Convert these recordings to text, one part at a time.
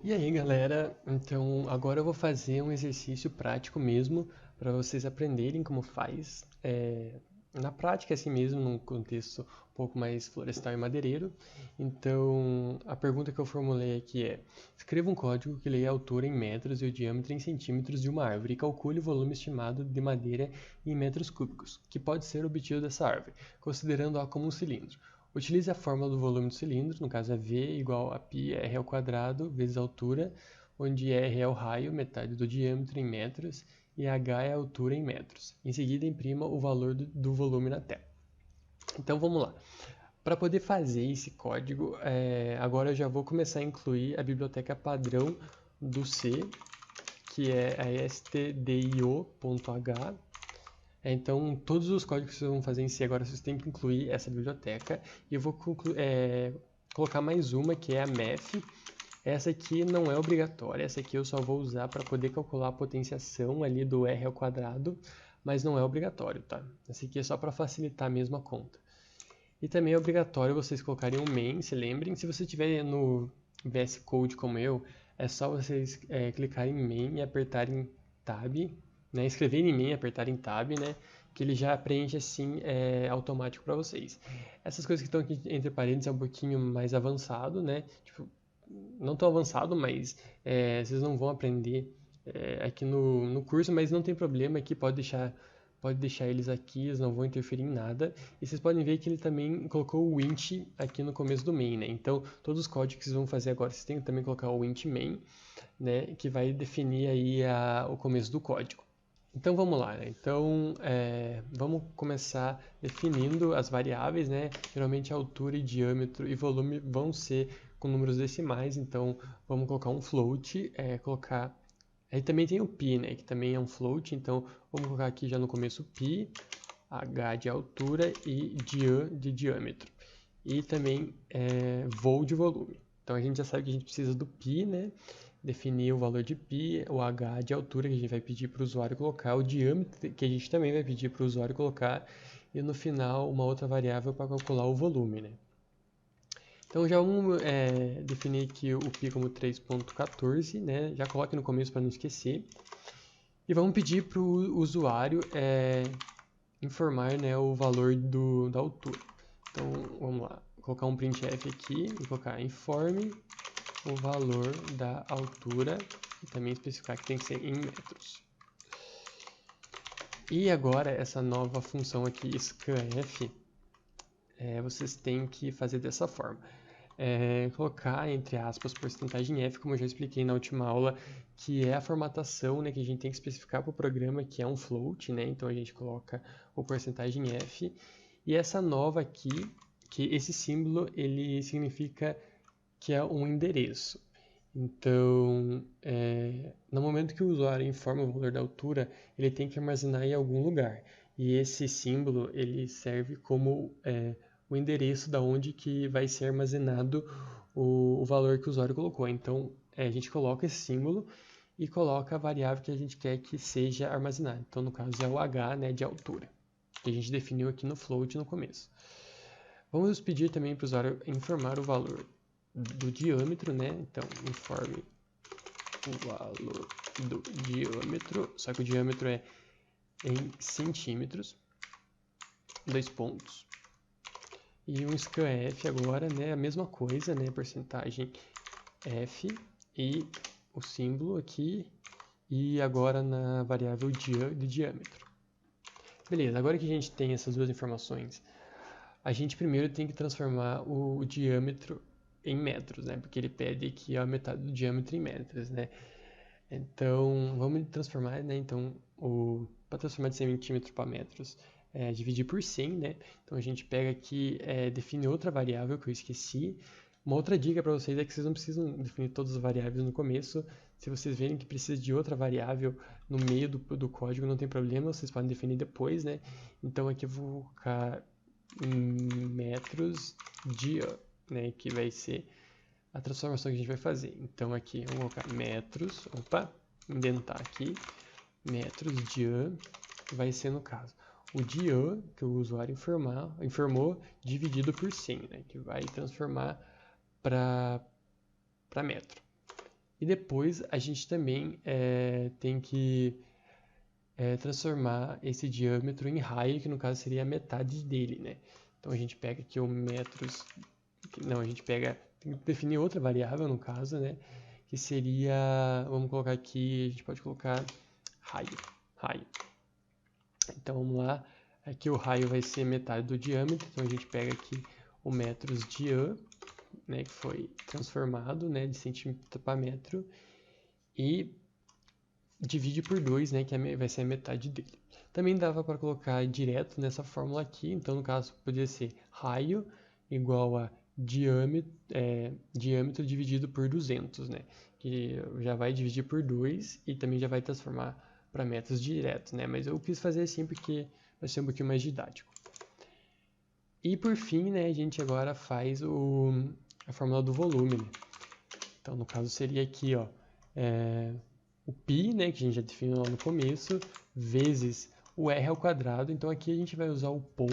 E aí galera, então agora eu vou fazer um exercício prático mesmo para vocês aprenderem como faz na prática assim mesmo, num contexto um pouco mais florestal e madeireiro. Então a pergunta que eu formulei aqui é: escreva um código que leia a altura em metros e o diâmetro em centímetros de uma árvore e calcule o volume estimado de madeira em metros cúbicos, que pode ser obtido dessa árvore, considerando-a como um cilindro. Utilize a fórmula do volume do cilindro, no caso é V igual a πr ao quadrado vezes a altura, onde R é o raio, metade do diâmetro em metros, e H é a altura em metros. Em seguida, imprima o valor do volume na tela. Então vamos lá. Para poder fazer esse código, agora eu já vou começar a incluir a biblioteca padrão do C, que é a stdio.h. Então, todos os códigos que vocês vão fazer em C agora, vocês têm que incluir essa biblioteca. E eu vou colocar mais uma, que é a MEF. Essa aqui não é obrigatória, essa aqui eu só vou usar para poder calcular a potenciação ali do R ao quadrado, mas não é obrigatório, tá? Essa aqui é só para facilitar mesmo a conta. E também é obrigatório vocês colocarem um main, se lembrem. Se você estiver no VS Code como eu, é só vocês clicarem em main e apertarem tab, né, escreverem em main, apertarem tab, né, que ele já preenche assim automático para vocês. Essas coisas que estão aqui entre parênteses é um pouquinho mais avançado, né, tipo, não tão avançado, mas vocês não vão aprender aqui no curso, mas não tem problema, aqui pode deixar eles aqui, eles não vão interferir em nada. E vocês podem ver que ele também colocou o int aqui no começo do main, né? Então, todos os códigos que vocês vão fazer agora, vocês têm que também colocar o int main, né? Que vai definir aí o começo do código. Então vamos lá, né? Então vamos começar definindo as variáveis, né? Geralmente a altura, e diâmetro e volume vão ser com números decimais, então vamos colocar um float, aí também tem o π, né? Que também é um float, então vamos colocar aqui já no começo π, h de altura e diã de diâmetro. E também vol de volume. Então a gente já sabe que a gente precisa do π, né? Definir o valor de π, o h de altura que a gente vai pedir para o usuário colocar, o diâmetro que a gente também vai pedir para o usuário colocar, e no final uma outra variável para calcular o volume, né? Então já vamos definir aqui o π como 3.14, né? Já coloque no começo para não esquecer. E vamos pedir para o usuário informar, né, o valor da altura. Então vamos lá, vou colocar um printf aqui e colocar informe o valor da altura e também especificar que tem que ser em metros. E agora essa nova função aqui, scanf, vocês têm que fazer dessa forma. Colocar, entre aspas, porcentagem F, como eu já expliquei na última aula, que é a formatação, né, que a gente tem que especificar para o programa, que é um float, né, então a gente coloca o porcentagem F. E essa nova aqui, que esse símbolo, ele significa que é um endereço. Então, no momento que o usuário informa o valor da altura, ele tem que armazenar em algum lugar. E esse símbolo, ele serve como o endereço da onde que vai ser armazenado o valor que o usuário colocou. Então, a gente coloca esse símbolo e coloca a variável que a gente quer que seja armazenada. Então, no caso, é o h, né, de altura, que a gente definiu aqui no float no começo. Vamos pedir também para o usuário informar o valor do diâmetro, né? Então, informe o valor do diâmetro, só que o diâmetro é em centímetros, 2 pontos. E um scanf agora, né? A mesma coisa, né? Porcentagem F e o símbolo aqui. E agora na variável de diâmetro. Beleza, agora que a gente tem essas duas informações, a gente primeiro tem que transformar o diâmetro em metros, né? Porque ele pede aqui a metade do diâmetro em metros, né? Então, vamos transformar, né? Então, para transformar de centímetro para metros, dividir por 100, né? Então, a gente pega aqui, define outra variável que eu esqueci. Uma outra dica para vocês é que vocês não precisam definir todas as variáveis no começo. Se vocês verem que precisa de outra variável no meio do código, não tem problema, vocês podem definir depois, né? Então, aqui eu vou colocar metros dia, né, que vai ser a transformação que a gente vai fazer. Então aqui eu vou colocar metros, indentar aqui, metros dia, vai ser no caso o dia que o usuário informou dividido por 100, né, que vai transformar para metro. E depois a gente também tem que transformar esse diâmetro em raio, que no caso seria a metade dele, né? Então a gente pega aqui o metros, não, a gente pega, tem que definir outra variável no caso, né? Que seria, vamos colocar aqui, a gente pode colocar raio. Então vamos lá, aqui o raio vai ser metade do diâmetro, então a gente pega aqui o metros diã, né, que foi transformado, né, de centímetro para metro, e divide por 2, né, que vai ser a metade dele. Também dava para colocar direto nessa fórmula aqui, então no caso poderia ser raio igual a diâmetro dividido por 200, né, que já vai dividir por 2 e também já vai transformar para metros direto, né, mas eu quis fazer assim porque vai ser um pouquinho mais didático. E por fim, né, a gente agora faz a fórmula do volume, né? Então no caso seria aqui, ó, o π, né, que a gente já definiu lá no começo, vezes o r ao quadrado. Então aqui a gente vai usar o pol,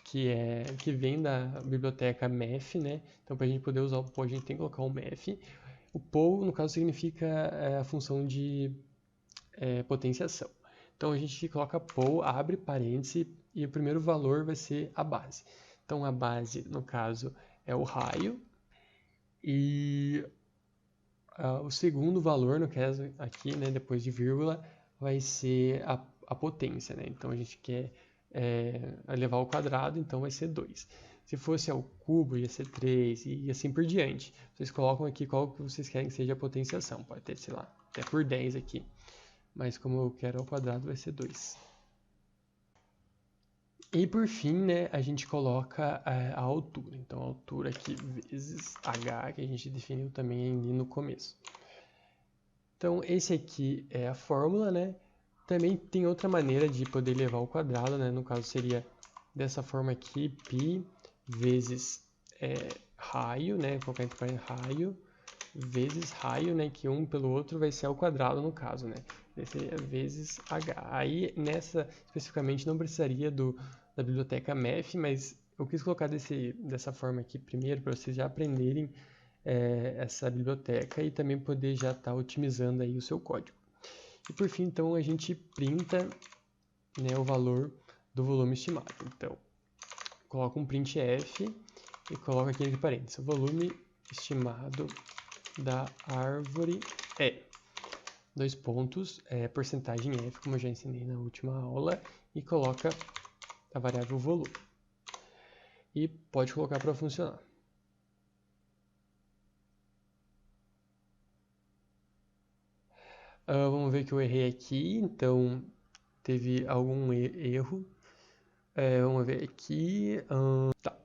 que vem da biblioteca MEF, né? Então para a gente poder usar o pol, a gente tem que colocar o MEF. O pol, no caso, significa a função de potenciação. Então a gente coloca pol, abre parêntese, e o primeiro valor vai ser a base. Então a base, no caso, é o raio, e o segundo valor, no caso aqui, né, depois de vírgula, vai ser a potência, né? Então a gente quer elevar ao quadrado, então vai ser 2. Se fosse ao cubo, ia ser 3 e assim por diante. Vocês colocam aqui qual que vocês querem que seja a potenciação. Pode ter, sei lá, até por 10 aqui. Mas como eu quero ao quadrado, vai ser 2. E por fim, né, a gente coloca a altura. Então a altura aqui vezes h, que a gente definiu também ali no começo. Então, esse aqui é a fórmula, né? Também tem outra maneira de poder levar ao quadrado, né? No caso, seria dessa forma aqui, π vezes raio, né? Colocar entre parênteses raio, vezes raio, né? Que um pelo outro vai ser ao quadrado, no caso, né? Esse é vezes h. Aí, nessa, especificamente, não precisaria da biblioteca MEF, mas eu quis colocar dessa forma aqui primeiro, para vocês já aprenderem essa biblioteca e também poder já estar otimizando aí o seu código. E por fim, então, a gente printa, né, o valor do volume estimado. Então, coloca um printf e coloca aqui entre parênteses, o volume estimado da árvore é, dois pontos, porcentagem f, como eu já ensinei na última aula, e coloca a variável volume. E pode colocar para funcionar. Vamos ver que eu errei aqui, então teve algum erro. Vamos ver aqui. Tá.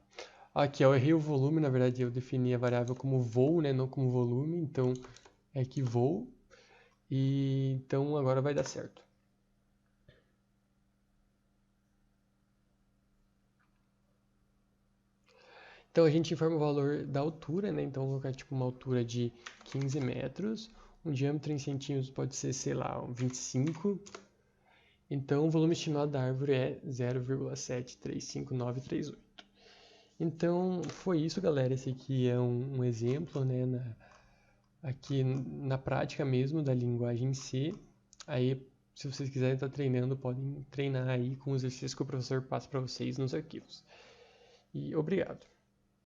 Aqui eu errei o volume, na verdade eu defini a variável como vol, né, não como volume, então é que vol. E então agora vai dar certo. Então a gente informa o valor da altura, né? Então vou colocar tipo uma altura de 15 metros. Um diâmetro em centímetros pode ser, sei lá, 25. Então o volume estimado da árvore é 0,735938. Então foi isso, galera. Esse aqui é um exemplo, né? Aqui na prática mesmo da linguagem C. Aí, se vocês quiserem estar treinando, podem treinar aí com os exercícios que o professor passa para vocês nos arquivos. E obrigado.